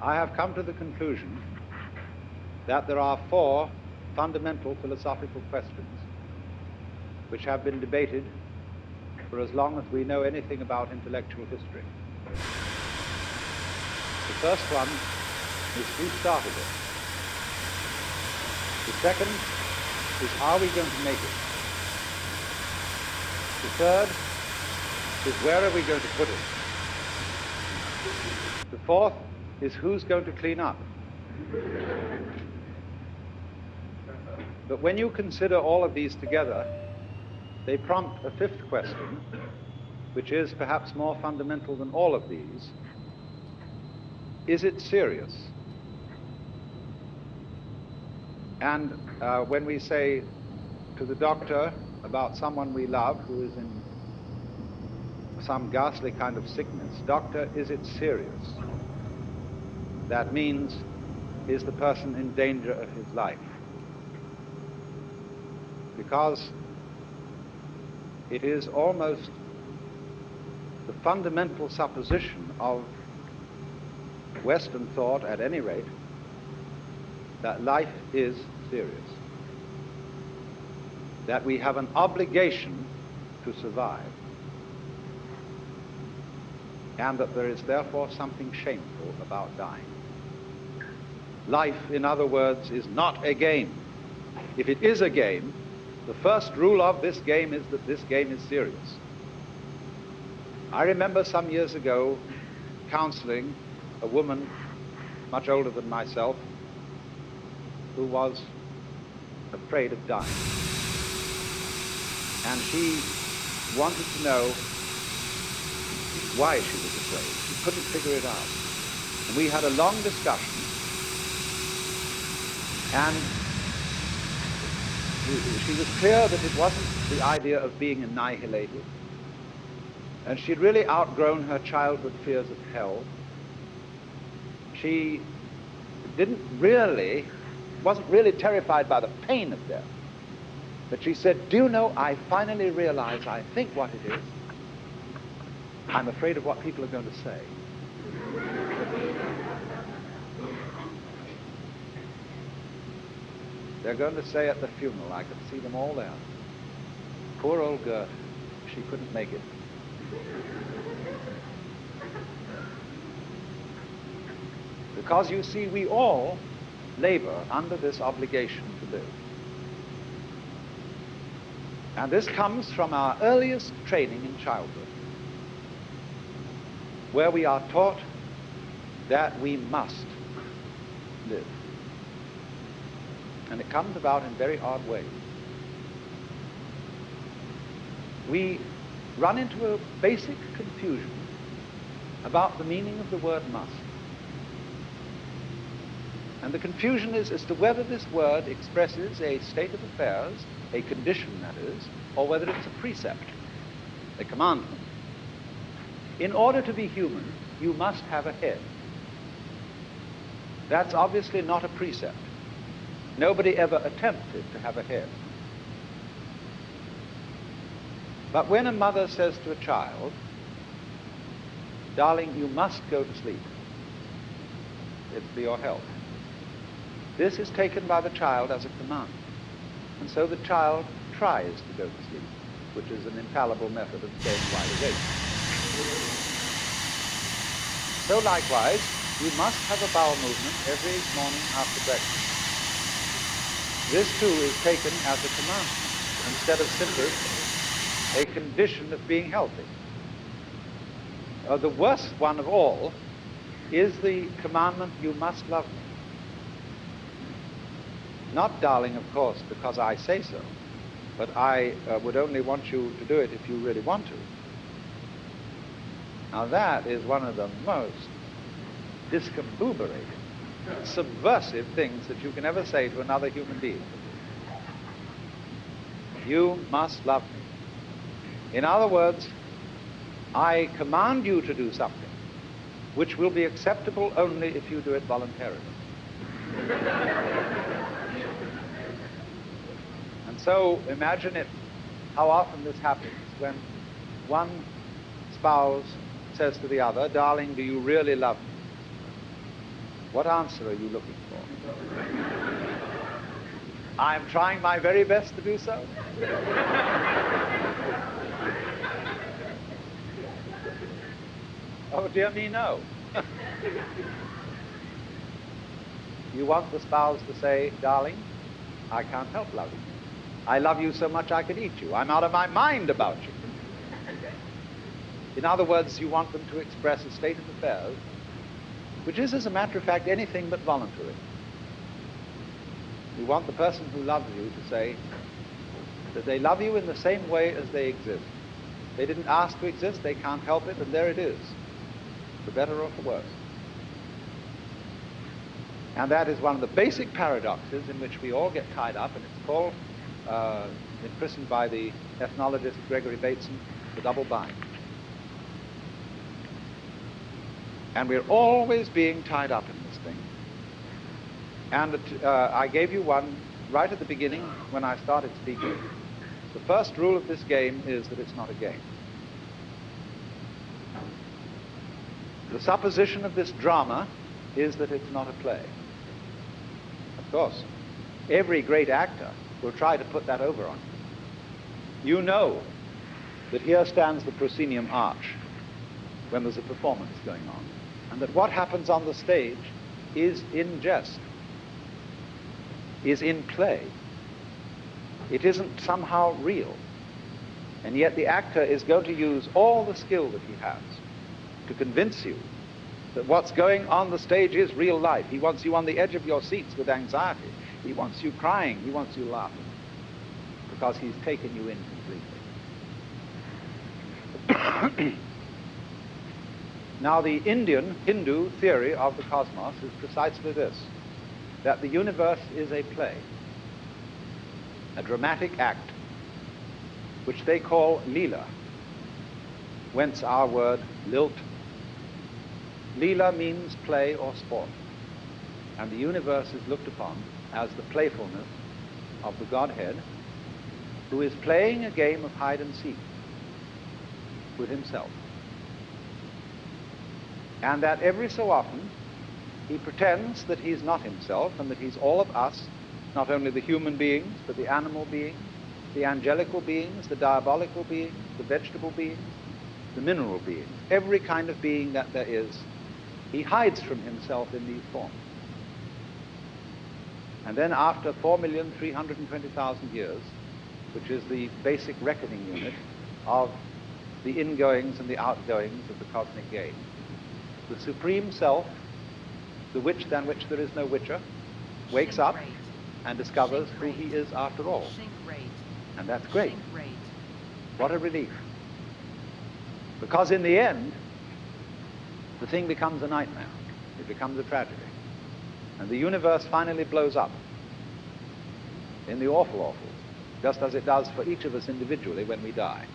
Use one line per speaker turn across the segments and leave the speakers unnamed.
I have come to the conclusion that there are four fundamental philosophical questions which have been debated for as long as we know anything about intellectual history. The first one is who started it? The second is are we going to make it? The third is where are we going to put it? The fourth is who's going to clean up? But when you consider all of these together, they prompt a fifth question, which is perhaps more fundamental than all of these. Is it serious? And when we say to the doctor about someone we love who is in some ghastly kind of sickness, doctor, is it serious? That means, is the person in danger of his life? Because it is almost the fundamental supposition of Western thought, at any rate, that life is serious, that we have an obligation to survive, and that there is therefore something shameful about dying. Life, in other words, is not a game. If it is a game, the first rule of this game is that this game is serious. I remember some years ago counseling a woman much older than myself who was afraid of dying. And she wanted to know why she was afraid. She couldn't figure it out. And we had a long discussion, and she was clear that it wasn't the idea of being annihilated. And she'd really outgrown her childhood fears of hell. She wasn't really terrified by the pain of death. But she said, do you know, I finally realize, I think what it is. I'm afraid of what people are going to say. They're going to say at the funeral, I could see them all there. Poor old Gert, she couldn't make it. Because you see, we all labor under this obligation to live. And this comes from our earliest training in childhood, where we are taught that we must live. And it comes about in very odd ways. We run into a basic confusion about the meaning of the word must. And the confusion is as to whether this word expresses a state of affairs, a condition that is, or whether it's a precept, a commandment. In order to be human, you must have a head. That's obviously not a precept. Nobody ever attempted to have a head. But when a mother says to a child, darling, you must go to sleep, it's for your health, this is taken by the child as a command. And so the child tries to go to sleep, which is an infallible method of staying wide awake. So likewise, you must have a bowel movement every morning after breakfast. This too is taken as a commandment, instead of simply a condition of being healthy. The worst one of all is the commandment, you must love me. Not, darling, of course, because I say so, but I would only want you to do it if you really want to. Now that is one of the most discombobulating, subversive things that you can ever say to another human being. You must love me. In other words, I command you to do something which will be acceptable only if you do it voluntarily. And so imagine it, how often this happens when one spouse says to the other, darling, do you really love me? What answer are you looking for? I'm trying my very best to do so. Oh, dear me, no. You want the spouse to say, darling, I can't help loving you. I love you so much I could eat you. I'm out of my mind about you. In other words, you want them to express a state of affairs which is, as a matter of fact, anything but voluntary. You want the person who loves you to say that they love you in the same way as they exist. They didn't ask to exist, they can't help it, and there it is, for better or for worse. And that is one of the basic paradoxes in which we all get tied up, and it's called, christened by the ethnologist Gregory Bateson, the double bind. And we're always being tied up in this thing. And I gave you one right at the beginning when I started speaking. The first rule of this game is that it's not a game. The supposition of this drama is that it's not a play. Of course, every great actor will try to put that over on you. You know that here stands the proscenium arch when there's a performance going on, and that what happens on the stage is in jest, is in play. It isn't somehow real. And yet the actor is going to use all the skill that he has to convince you that what's going on the stage is real life. He wants you on the edge of your seats with anxiety. He wants you crying. He wants you laughing, because he's taken you in completely. Now, the Hindu theory of the cosmos is precisely this, that the universe is a play, a dramatic act, which they call lila, whence our word lilt. Lila means play or sport, and the universe is looked upon as the playfulness of the Godhead, who is playing a game of hide and seek with himself. And that every so often he pretends that he's not himself and that he's all of us, not only the human beings, but the animal beings, the angelical beings, the diabolical beings, the vegetable beings, the mineral beings, every kind of being that there is. He hides from himself in these forms. And then after 4,320,000 years, which is the basic reckoning unit of the ingoings and the outgoings of the cosmic game, the Supreme Self, the witch than which there is no witcher, wakes up and discovers who he is after all. And that's great. What a relief. Because in the end, the thing becomes a nightmare. It becomes a tragedy. And the universe finally blows up in the awful awful, just as it does for each of us individually when we die.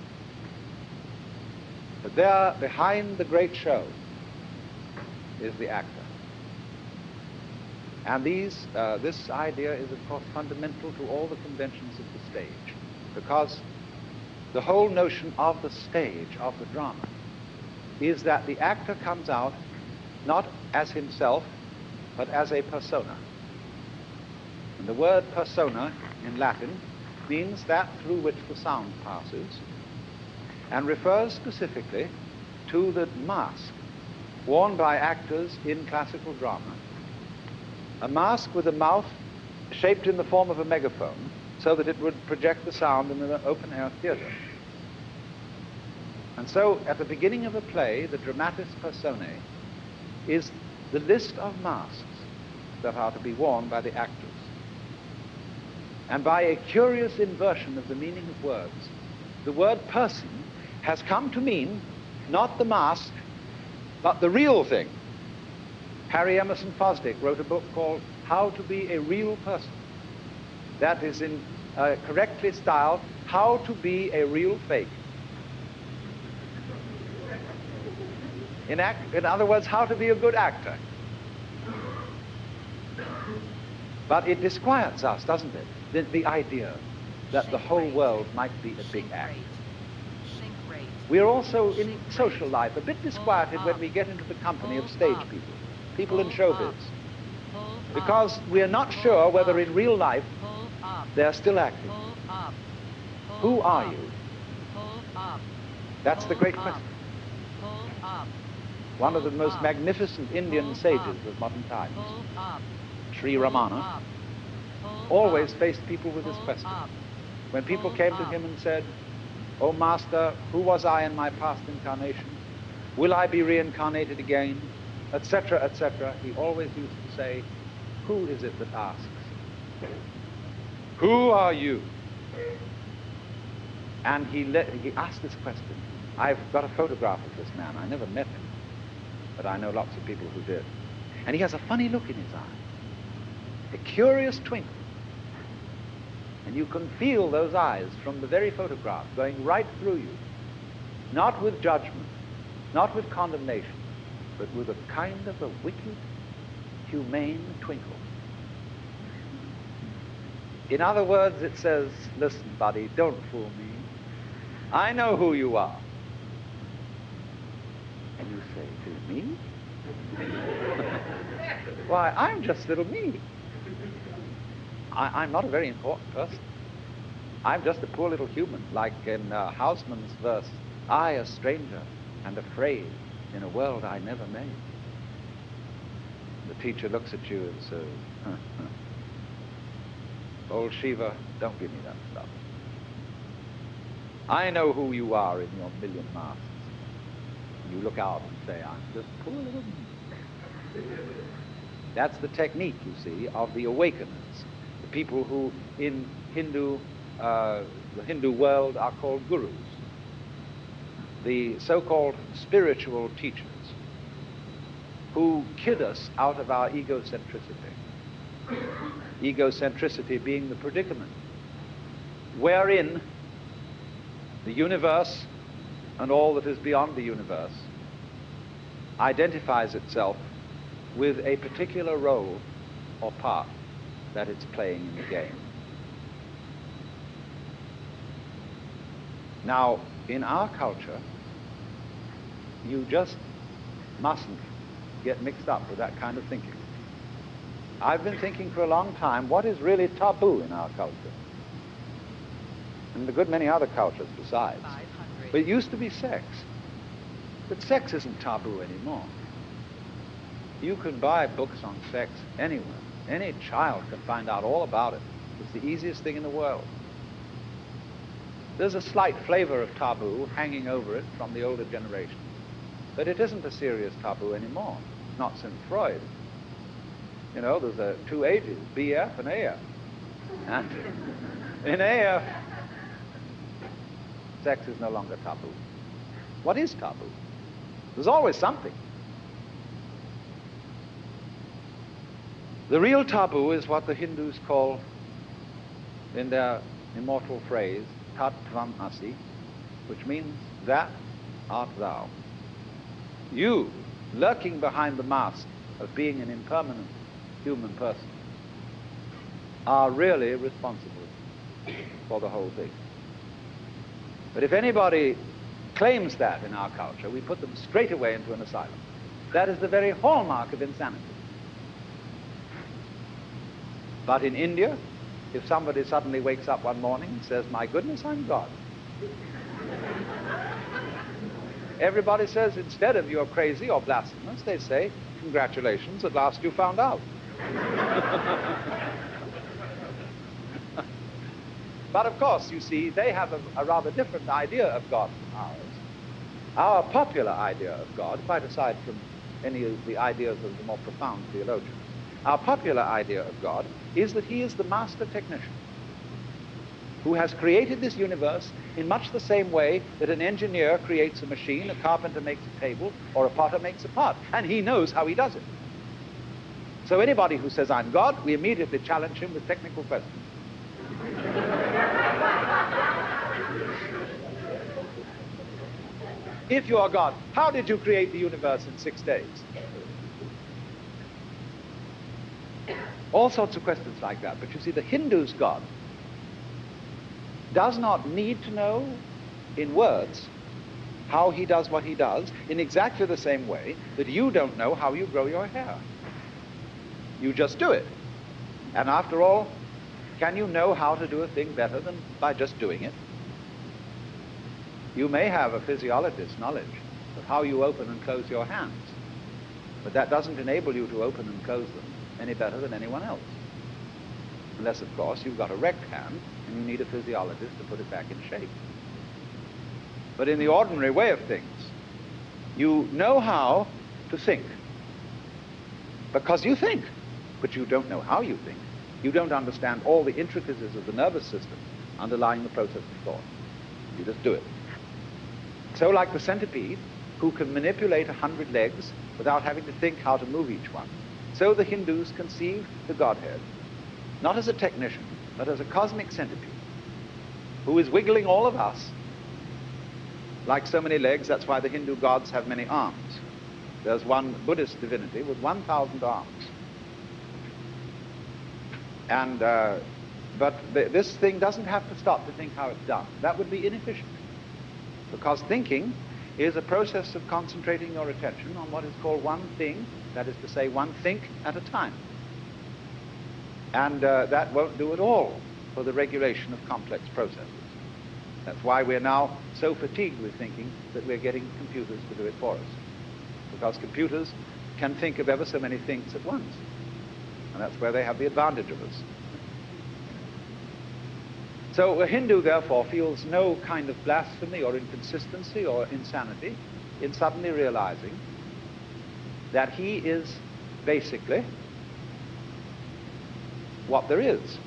But there, behind the great show, is the actor. And this idea is, of course, fundamental to all the conventions of the stage, because the whole notion of the stage, of the drama, is that the actor comes out not as himself, but as a persona. And the word persona in Latin means that through which the sound passes, and refers specifically to the mask worn by actors in classical drama, a mask with a mouth shaped in the form of a megaphone so that it would project the sound in an open-air theater. And so at the beginning of a play, the dramatis personae is the list of masks that are to be worn by the actors. And by a curious inversion of the meaning of words, the word person has come to mean not the mask, but the real thing. Harry Emerson Fosdick wrote a book called How to Be a Real Person. That is in correctly styled, How to Be a Real Fake. In other words, how to be a good actor. But it disquiets us, doesn't it? The idea that the whole world might be a big act. We're also in social life a bit disquieted when we get into the company of stage people in showbiz. because we are not sure whether in real life they're still active. Who are you? That's the great question. One of the most magnificent Indian sages of modern times, Sri Ramana, always faced people with this question. When people came to him and said, "Oh Master, who was I in my past incarnation? Will I be reincarnated again?" etc., etc., he always used to say, "Who is it that asks? Who are you?" And he asked this question. I've got a photograph of this man. I never met him, but I know lots of people who did. And he has a funny look in his eye, a curious twinkle. And you can feel those eyes from the very photograph going right through you, not with judgment, not with condemnation, but with a kind of a wicked, humane twinkle. In other words, it says, "Listen, buddy, don't fool me. I know who you are." And you say, "Who, me?" "Why, I'm just little me. I'm not a very important person. I'm just a poor little human, like in Hausmann's verse, 'I, a stranger and afraid in a world I never made.'" The teacher looks at you and says, "Old Shiva, don't give me that stuff. I know who you are in your million masks." You look out and say, "I'm just poor little me." That's the technique, you see, of the awakeners, the people who in the Hindu world are called gurus, the so-called spiritual teachers who kid us out of our egocentricity. Egocentricity being the predicament wherein the universe and all that is beyond the universe identifies itself with a particular role or part that it's playing in the game. Now, in our culture, you just mustn't get mixed up with that kind of thinking. I've been thinking for a long time, what is really taboo in our culture? And a good many other cultures besides. But it used to be sex. But sex isn't taboo anymore. You can buy books on sex anywhere. Any child can find out all about it. It's the easiest thing in the world. There's a slight flavor of taboo hanging over it from the older generation, but it isn't a serious taboo anymore, not since Freud. You know, there's two ages, BF and AF. And in AF, sex is no longer taboo. What is taboo? There's always something. The real taboo is what the Hindus call, in their immortal phrase, Tat Tvam Asi, which means that art thou. You, lurking behind the mask of being an impermanent human person, are really responsible for the whole thing. But if anybody claims that in our culture, we put them straight away into an asylum. That is the very hallmark of insanity. But in India, if somebody suddenly wakes up one morning and says, "My goodness, I'm God," everybody says, instead of "You're crazy" or blasphemous, they say, "Congratulations, at last you found out." But of course, you see, they have a rather different idea of God from ours. Our popular idea of God, quite aside from any of the ideas of the more profound theologians, our popular idea of God is that he is the master technician who has created this universe in much the same way that an engineer creates a machine, a carpenter makes a table, or a potter makes a pot, and he knows how he does it. So anybody who says, "I'm God," we immediately challenge him with technical questions. If you are God, how did you create the universe in 6 days? All sorts of questions like that. But you see, the Hindu's God does not need to know in words how he does what he does in exactly the same way that you don't know how you grow your hair. You just do it. And after all, can you know how to do a thing better than by just doing it? You may have a physiologist's knowledge of how you open and close your hands, but that doesn't enable you to open and close them any better than anyone else. Unless, of course, you've got a wrecked hand and you need a physiologist to put it back in shape. But in the ordinary way of things, you know how to think. Because you think, but you don't know how you think. You don't understand all the intricacies of the nervous system underlying the process of thought. You just do it. So like the centipede, who can manipulate 100 legs without having to think how to move each one, so the Hindus conceive the Godhead, not as a technician, but as a cosmic centipede, who is wiggling all of us like so many legs. That's why the Hindu gods have many arms. There's one Buddhist divinity with 1,000 arms. And, but this thing doesn't have to stop to think how it's done. That would be inefficient. Because thinking is a process of concentrating your attention on what is called one thing, that is to say, one think at a time. And that won't do at all for the regulation of complex processes. That's why we're now so fatigued with thinking that we're getting computers to do it for us. Because computers can think of ever so many things at once. And that's where they have the advantage of us. So a Hindu, therefore, feels no kind of blasphemy or inconsistency or insanity in suddenly realizing that he is basically what there is.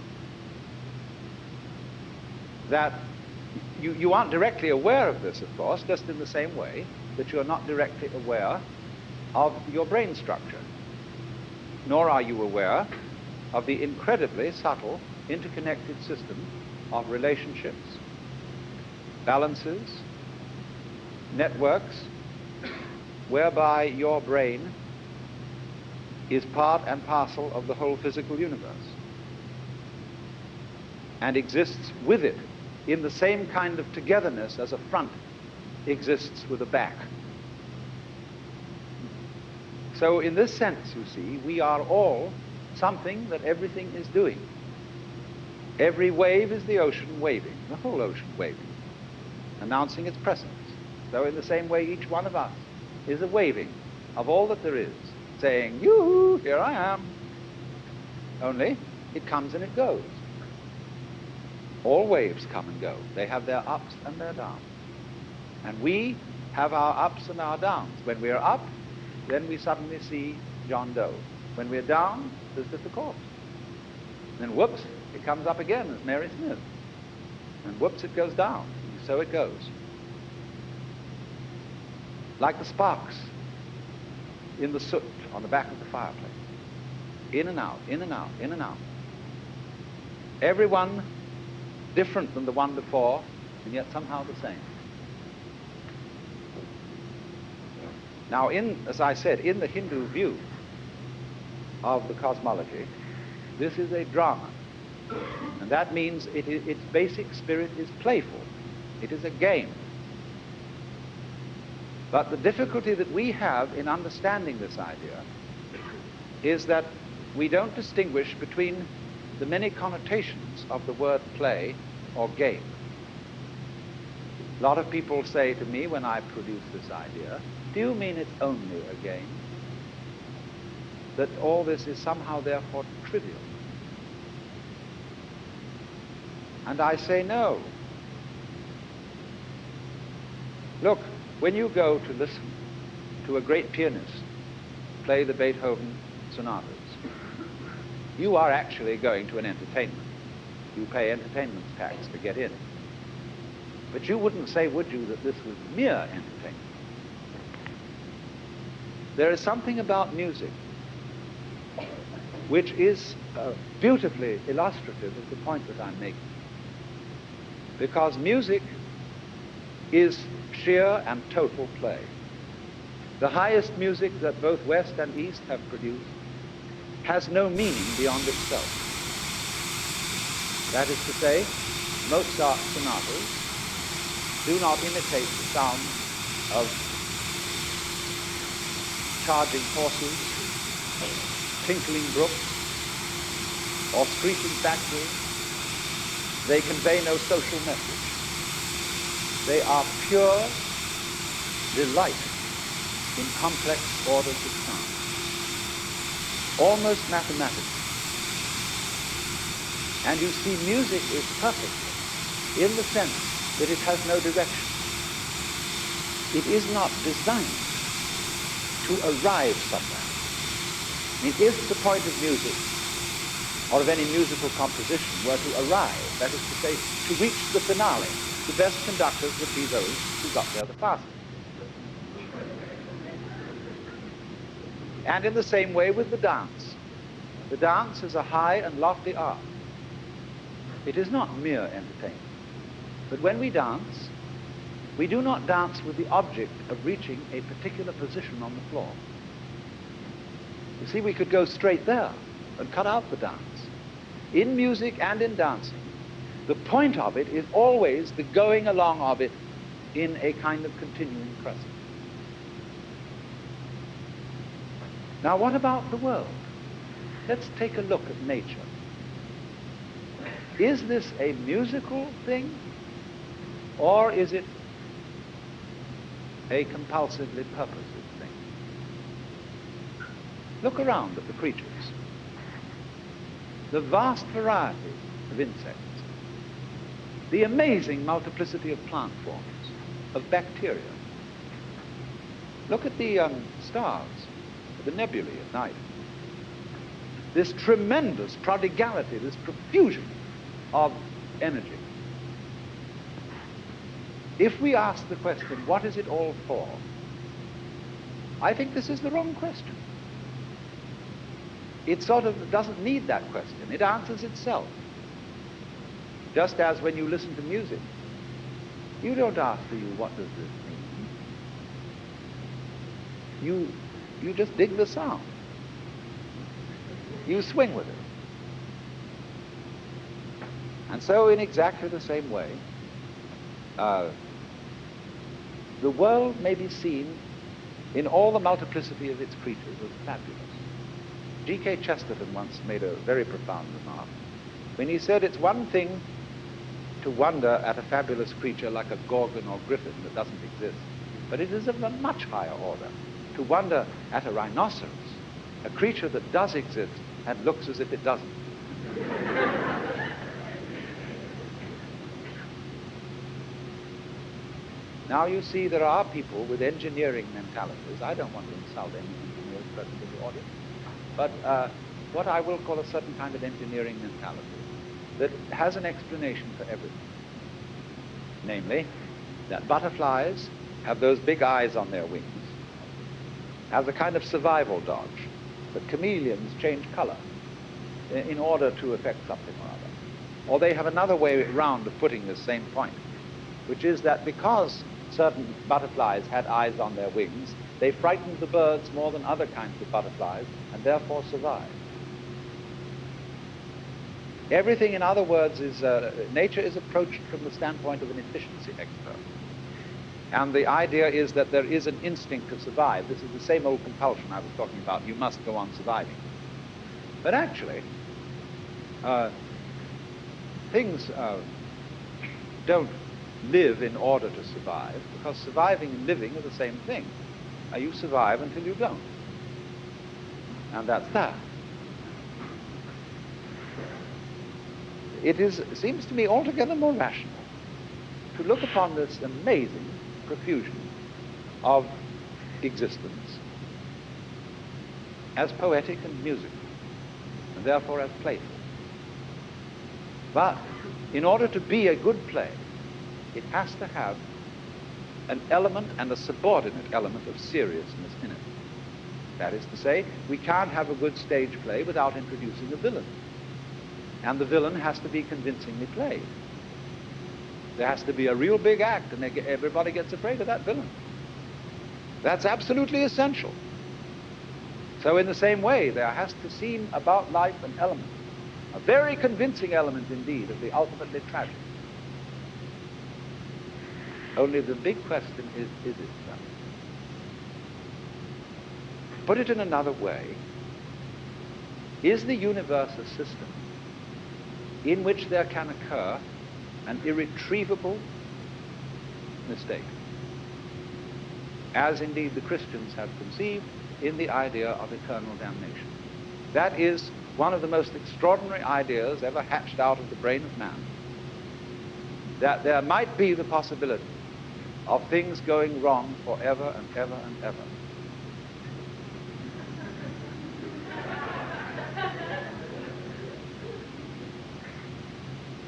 That you aren't directly aware of this, of course, just in the same way that you're not directly aware of your brain structure, nor are you aware of the incredibly subtle, interconnected system of relationships, balances, networks, whereby your brain is part and parcel of the whole physical universe and exists with it in the same kind of togetherness as a front exists with a back. So in this sense, you see, we are all something that everything is doing. Every wave is the ocean waving, the whole ocean waving, announcing its presence. So in the same way, each one of us is a waving of all that there is, saying, yoo-hoo, here I am. Only it comes and it goes. All waves come and go. They have their ups and their downs. And we have our ups and our downs. When we're up, then we suddenly see John Doe. When we're down, there's just a corpse. Then whoops, it comes up again as Mary Smith. And whoops, it goes down. And so it goes. Like the sparks in the soot on the back of the fireplace. In and out, in and out, in and out. Everyone different than the one before, and yet somehow the same. Now, as I said, in the Hindu view of the cosmology, this is a drama. And that means its basic spirit is playful. It is a game. But the difficulty that we have in understanding this idea is that we don't distinguish between the many connotations of the word play or game. A lot of people say to me when I produce this idea, do you mean it's only a game? That all this is somehow therefore trivial? And I say no. Look, when you go to listen to a great pianist play the Beethoven sonatas, you are actually going to an entertainment. You pay entertainment tax to get in. But you wouldn't say, would you, that this was mere entertainment? There is something about music which is beautifully illustrative of the point that I'm making. Because music is sheer and total play. The highest music that both West and East have produced has no meaning beyond itself. That is to say, Mozart's sonatas do not imitate the sound of charging horses tinkling brook or screeching factory. They convey no social message. They are pure delight in complex orders of sound, almost mathematical. And you see, music is perfect in the sense that it has no direction. It is not designed to arrive somewhere. I mean, if the point of music or of any musical composition were to arrive, that is to say, to reach the finale, the best conductors would be those who got there the fastest. And in the same way with the dance. The dance is a high and lofty art. It is not mere entertainment. But when we dance, we do not dance with the object of reaching a particular position on the floor. You see, we could go straight there and cut out the dance. In music and in dancing, the point of it is always the going along of it in a kind of continuing crescent. Now, what about the world? Let's take a look at nature. Is this a musical thing, or is it a compulsively purposive thing? Look around at the creatures. The vast variety of insects, the amazing multiplicity of plant forms, of bacteria. Look at the stars, the nebulae at night. This tremendous prodigality, this profusion of energy. If we ask the question, what is it all for? I think this is the wrong question. It sort of doesn't need that question. It answers itself. Just as when you listen to music, you don't ask, do you, what does this mean? You just dig the sound. You swing with it. And so in exactly the same way, the world may be seen in all the multiplicity of its creatures as fabulous. G.K. Chesterton once made a very profound remark when he said it's one thing to wonder at a fabulous creature like a gorgon or griffin that doesn't exist, but it is of a much higher order to wonder at a rhinoceros, a creature that does exist and looks as if it doesn't. Now you see, there are people with engineering mentalities. I don't want to insult any engineers present in the audience, but what I will call a certain kind of engineering mentality that has an explanation for everything. Namely, that butterflies have those big eyes on their wings as a kind of survival dodge, that chameleons change color in order to affect something or other. Or they have another way around of putting this same point, which is that because certain butterflies had eyes on their wings, they frightened the birds more than other kinds of butterflies and therefore survived. Everything, in other words, is nature is approached from the standpoint of an efficiency expert. And the idea is that there is an instinct to survive. This is the same old compulsion I was talking about. You must go on surviving. But actually, things don't live in order to survive, because surviving and living are the same thing. You survive until you don't. And that's that. It seems to me altogether more rational to look upon this amazing profusion of existence as poetic and musical, and therefore as playful. But in order to be a good play, it has to have an element and a subordinate element of seriousness in it. That is to say, we can't have a good stage play without introducing a villain. And the villain has to be convincingly played. There has to be a real big act, and everybody gets afraid of that villain. That's absolutely essential. So in the same way, there has to seem about life an element, a very convincing element indeed, of the ultimately tragic. Only the big question is it so? Put it in another way, Is the universe a system in which there can occur an irretrievable mistake, as indeed the Christians have conceived in the idea of eternal damnation? That is one of the most extraordinary ideas ever hatched out of the brain of man, that there might be the possibility of things going wrong forever and ever and ever.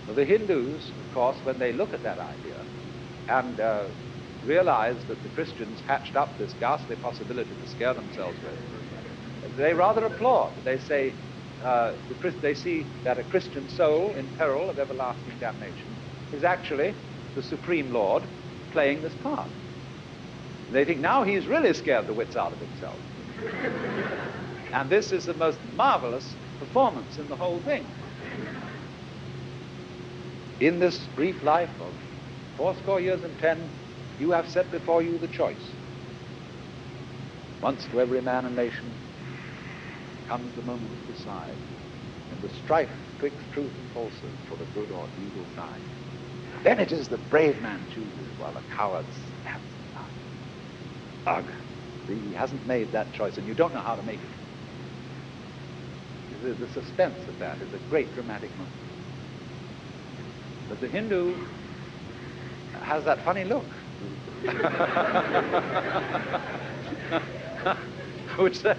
Well, the Hindus, of course, when they look at that idea and realize that the Christians hatched up this ghastly possibility to scare themselves with, they rather applaud. They say, they see that a Christian soul in peril of everlasting damnation is actually the Supreme Lord playing this part. They think now he's really scared the wits out of himself. And this is the most marvelous performance in the whole thing. In this brief life of 80 years and 10, you have set before you the choice. Once to every man and nation comes the moment to decide, and the strife twixt truth and falsehood for the good or evil side. Then it is the brave man chooses, while the coward snaps aside. Ugh, he hasn't made that choice, and you don't know how to make it. The suspense of that is a great dramatic moment. But the Hindu has that funny look, which says,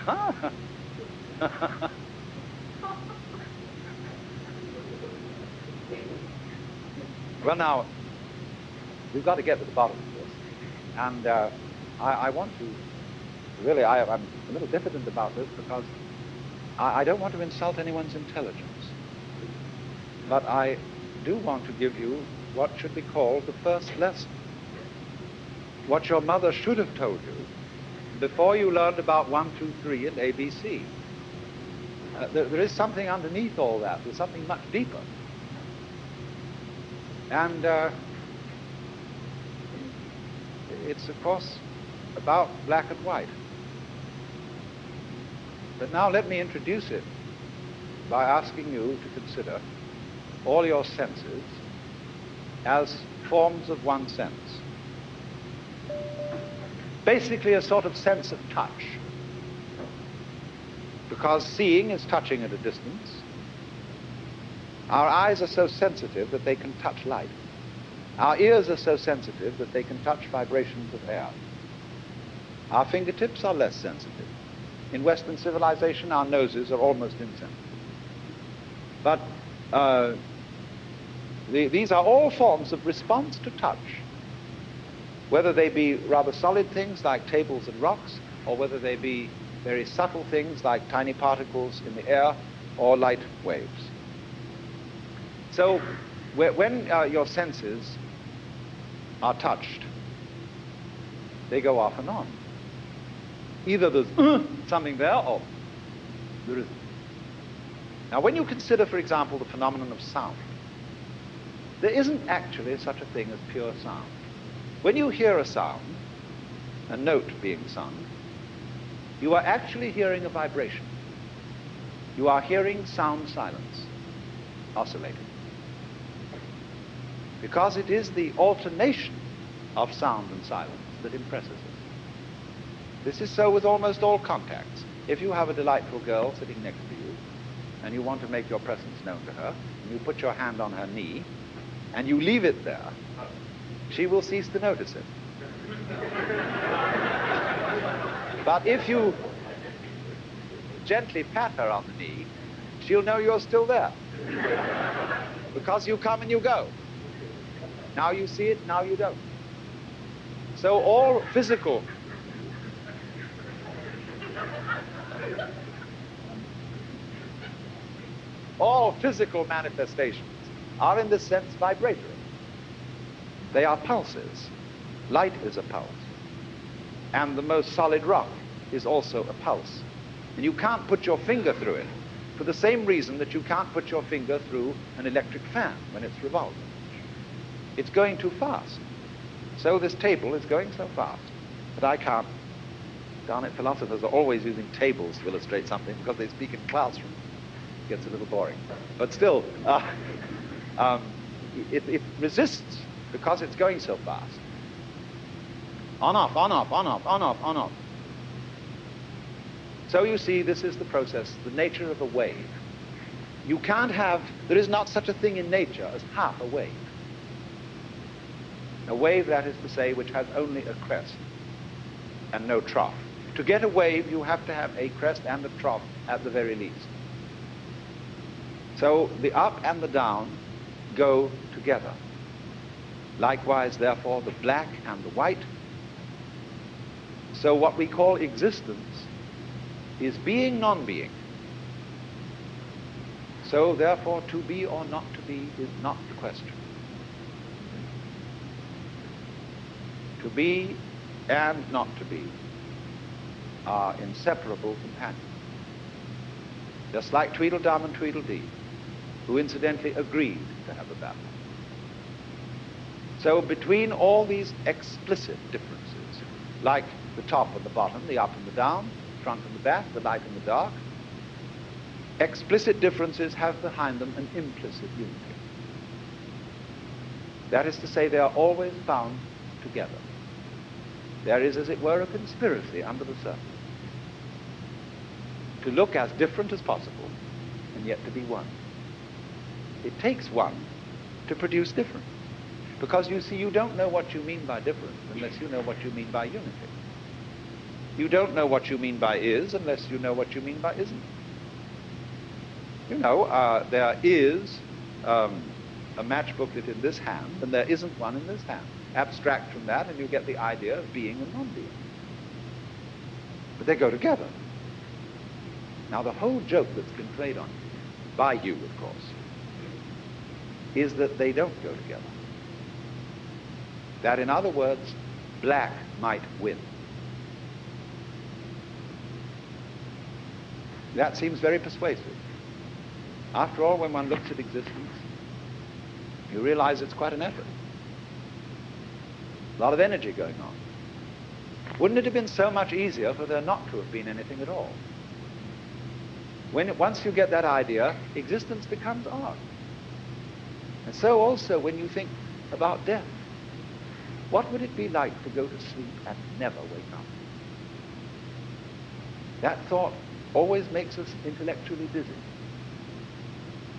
ah. Well, now, we've got to get to the bottom of this. And I want to, really, I'm a little diffident about this because I don't want to insult anyone's intelligence. But I do want to give you what should be called the first lesson. What your mother should have told you before you learned about 1, 2, 3 and ABC. There is something underneath all that. There's something much deeper. And it's, of course, about black and white. But now let me introduce it by asking you to consider all your senses as forms of one sense. Basically a sort of sense of touch. Because seeing is touching at a distance. Our eyes are so sensitive that they can touch light. Our ears are so sensitive that they can touch vibrations of air. Our fingertips are less sensitive. In Western civilization, our noses are almost insensitive. But these are all forms of response to touch, whether they be rather solid things like tables and rocks, or whether they be very subtle things like tiny particles in the air or light waves. So when your senses are touched, they go off and on. Either there's something there or there isn't. Now when you consider, for example, the phenomenon of sound, there isn't actually such a thing as pure sound. When you hear a sound, a note being sung, you are actually hearing a vibration. You are hearing sound silence, oscillating. Because it is the alternation of sound and silence that impresses us. This is so with almost all contacts. If you have a delightful girl sitting next to you, and you want to make your presence known to her, and you put your hand on her knee, and you leave it there, she will cease to notice it. But if you gently pat her on the knee, she'll know you're still there. Because you come and you go. Now you see it, now you don't. So all physical manifestations are in this sense vibratory. They are pulses. Light is a pulse. And the most solid rock is also a pulse. And you can't put your finger through it for the same reason that you can't put your finger through an electric fan when it's revolving. It's going too fast. So this table is going so fast that I can't Darn it, philosophers are always using tables to illustrate something because they speak in classrooms. It gets a little boring. But still, it resists because it's going so fast. On, off, on, off, on, off, on, off, on, off. So you see, this is the process, the nature of a wave. You can't have, there is not such a thing in nature as half a wave. A wave, that is to say, which has only a crest and no trough. To get a wave, you have to have a crest and a trough at the very least. So the up and the down go together. Likewise, therefore, the black and the white. So what we call existence is being, non-being. So therefore, to be or not to be is not the question. To be and not to be are inseparable companions. Just like Tweedledum and Tweedledee, who incidentally agreed to have a battle. So between all these explicit differences, like the top and the bottom, the up and the down, the front and the back, the light and the dark, explicit differences have behind them an implicit unity. That is to say, they are always bound together. There is, as it were, a conspiracy under the surface to look as different as possible and yet to be one. It takes one to produce difference, because you see, you don't know what you mean by difference unless you know what you mean by unity. You don't know what you mean by is unless you know what you mean by isn't. You know, there is a match booklet in this hand and there isn't one in this hand. Abstract from that and you get the idea of being and non-being. But they go together. Now the whole joke that's been played on you, by you of course, is that they don't go together. That, in other words, black might win. That seems very persuasive. After all, when one looks at existence, you realize it's quite an effort. A lot of energy going on. Wouldn't it have been so much easier for there not to have been anything at all? Once you get that idea, existence becomes art. And so also when you think about death, what would it be like to go to sleep and never wake up? That thought always makes us intellectually busy.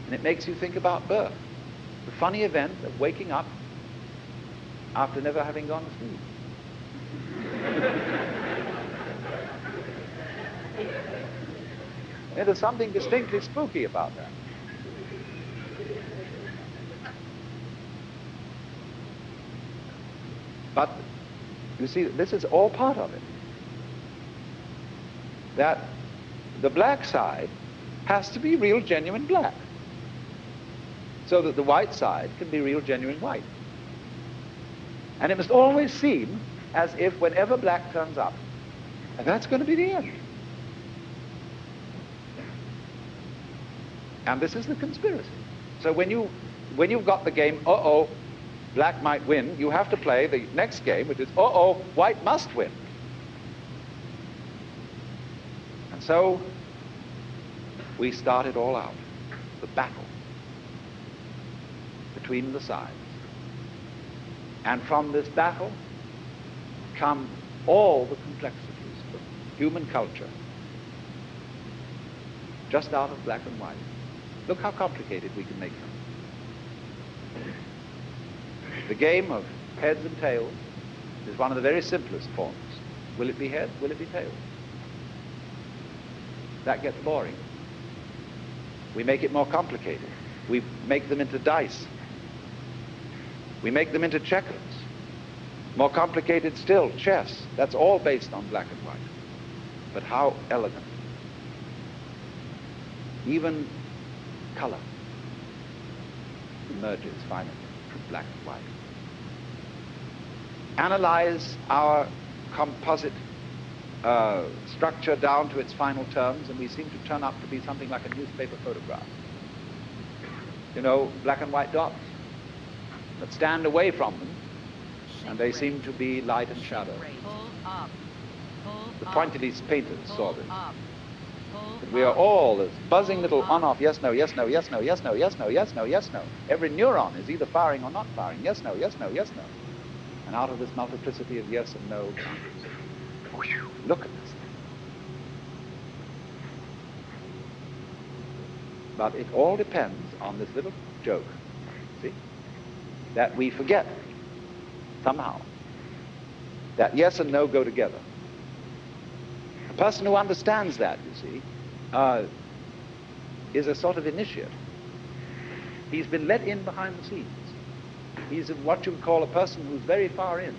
And it makes you think about birth, the funny event of waking up after never having gone to sleep. There's something distinctly spooky about that. But, you see, this is all part of it. That the black side has to be real, genuine black, so that the white side can be real, genuine white. And it must always seem as if whenever black turns up, and that's going to be the end. And this is the conspiracy. So when you've got the game, uh-oh, black might win, you have to play the next game, which is, uh-oh, white must win. And so we start it all out, the battle between the sides. And from this battle come all the complexities of human culture, just out of black and white. Look how complicated we can make them. The game of heads and tails is one of the very simplest forms. Will it be heads? Will it be tails? That gets boring. We make it more complicated. We make them into dice. We make them into checkers. More complicated still, chess. That's all based on black and white. But how elegant. Even color emerges finally from black and white. Analyze our composite structure down to its final terms, and we seem to turn up to be something like a newspaper photograph. You know, black and white dots. But stand away from them, and they seem to be light and shadow.
Pull up.
The pointillist painters saw this. That we are all this buzzing little on-off, yes, no, yes, no, yes, no, yes, no, yes, no, yes, no, yes, no. Every neuron is either firing or not firing. Yes, no, yes, no, yes, no. And out of this multiplicity of yes and no comes, look at this thing. But it all depends on this little joke, see, that we forget somehow that yes and no go together. A person who understands that, you see, is a sort of initiate. He's been let in behind the scenes. He's what you would call a person who's very far in.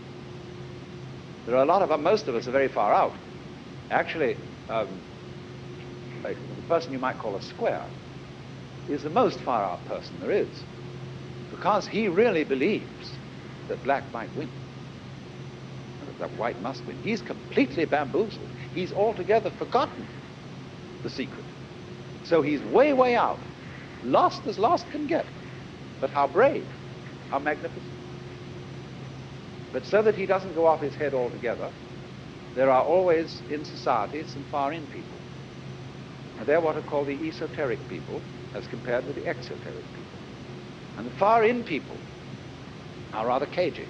There are a lot of most of us are very far out. Actually, like the person you might call a square is the most far out person there is, because he really believes that black might win, that white must win. He's completely bamboozled. He's altogether forgotten the secret. So he's way, way out, lost as lost can get. But how brave, how magnificent. But so that he doesn't go off his head altogether, there are always in society some far-in people. And they're what are called the esoteric people as compared with the exoteric people. And the far-in people are rather cagey.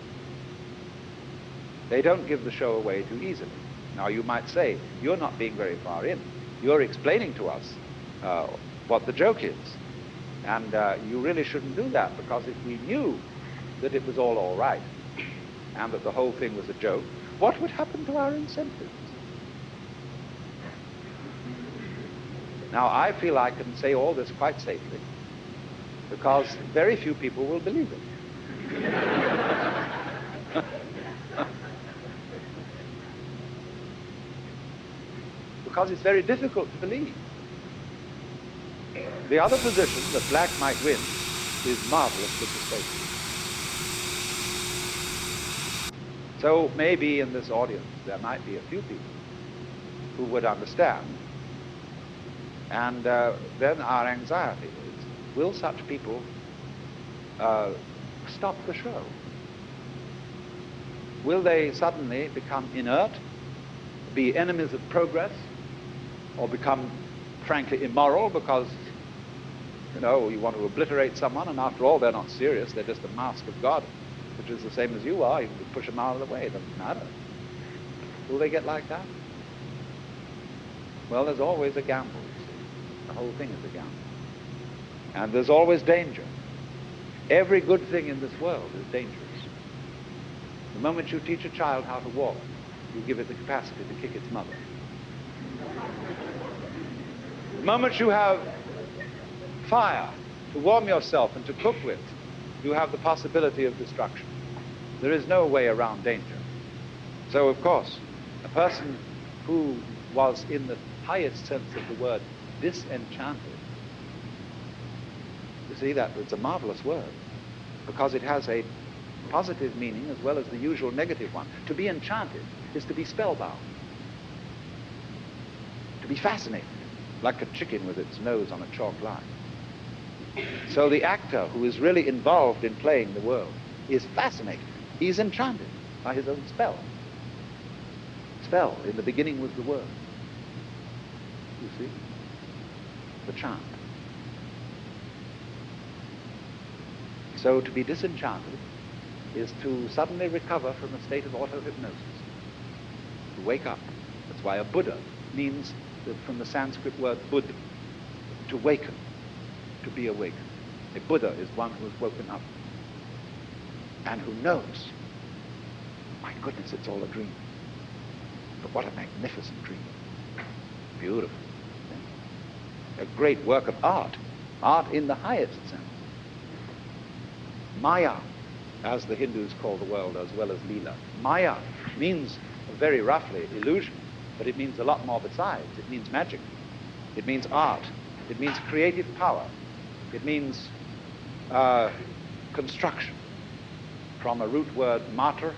They don't give the show away too easily. Now you might say, you're not being very far in. You're explaining to us what the joke is. And you really shouldn't do that, because if we knew that it was all right and that the whole thing was a joke, what would happen to our incentives? Now I feel I can say all this quite safely, because very few people will believe it. Because it's very difficult to believe. The other position, that black might win, is marvelously persuasive. So maybe in this audience there might be a few people who would understand, and then our anxiety is, will such people stop the show? Will they suddenly become inert, be enemies of progress, or become frankly immoral because, you know, you want to obliterate someone, and after all they're not serious, they're just a mask of God, which is the same as you are. You can push them out of the way, it doesn't matter. Will they get like that? Well, there's always a gamble, you see. The whole thing is a gamble. And there's always danger. Every good thing in this world is dangerous. The moment you teach a child how to walk, you give it the capacity to kick its mother. The moment you have fire to warm yourself and to cook with, you have the possibility of destruction. There is no way around danger. So, of course, a person who was, in the highest sense of the word, disenchanted, you see, that it's a marvelous word, because it has a positive meaning as well as the usual negative one. To be enchanted is to be spellbound, to be fascinated, like a chicken with its nose on a chalk line. So the actor who is really involved in playing the world is fascinated. He's enchanted by his own spell. Spell, in the beginning was the word. You see? The chant. So to be disenchanted is to suddenly recover from a state of auto-hypnosis, to wake up. That's why a Buddha means, from the Sanskrit word buddh, to waken, to be awakened. A Buddha is one who has woken up and who knows, my goodness, it's all a dream. But what a magnificent dream. Beautiful. A great work of art, art in the highest sense. Maya, as the Hindus call the world, as well as Leela. Maya means, very roughly, illusion, but it means a lot more besides. It means magic. It means art. It means creative power. It means construction. From a root word, mater,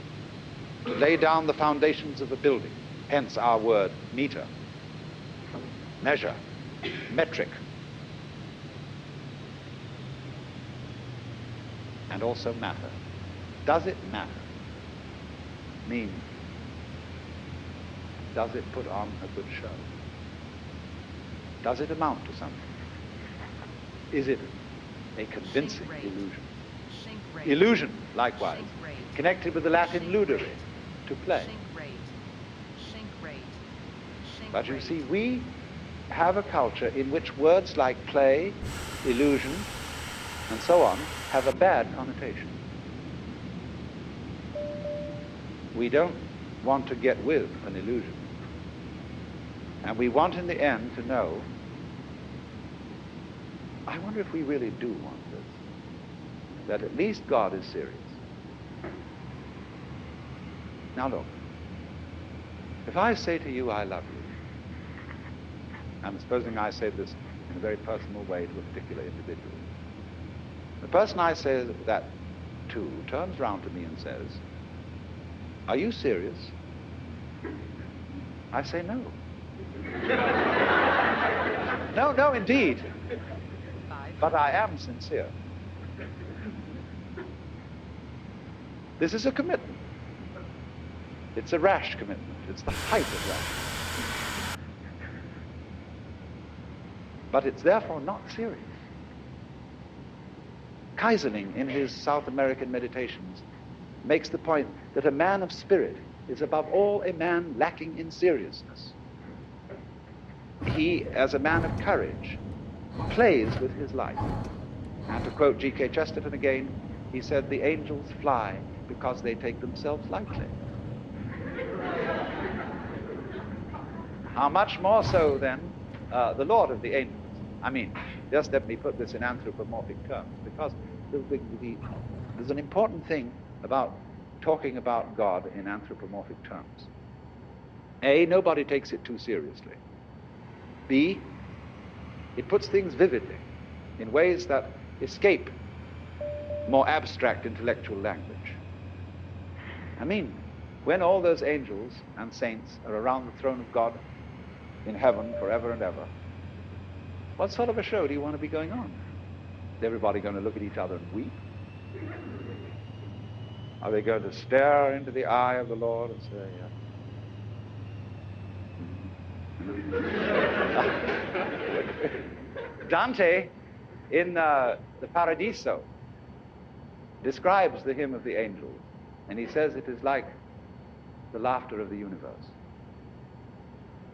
to lay down the foundations of a building. Hence our word, meter. Measure, metric. And also matter. Does it matter? Mean does it put on a good show? Does it amount to something? Is it a convincing illusion? Illusion, likewise, connected with the Latin ludere, to play. But you see, we have a culture in which words like play, illusion, and so on have a bad connotation. We don't want to get with an illusion. And we want in the end to know, I wonder if we really do want this, that at least God is serious. Now look, if I say to you, I love you, and supposing I say this in a very personal way to a particular individual, the person I say that to turns round to me and says, are you serious? I say no. No, indeed. But I am sincere. This is a commitment. It's a rash commitment. It's the height of rash. But it's therefore not serious. Kaiserling, in his South American meditations, makes the point that a man of spirit is above all a man lacking in seriousness. He, as a man of courage, plays with his life. And to quote G.K. Chesterton again, he said, the angels fly because they take themselves lightly. How much more so, then, the Lord of the angels? I mean, just let me put this in anthropomorphic terms, because there's an important thing about talking about God in anthropomorphic terms. A, nobody takes it too seriously. B, it puts things vividly in ways that escape more abstract intellectual language. I mean, when all those angels and saints are around the throne of God in heaven forever and ever, what sort of a show do you want to be going on? Is everybody going to look at each other and weep? Are they going to stare into the eye of the Lord and say, Dante, in the Paradiso, describes the hymn of the angels, and he says it is like the laughter of the universe.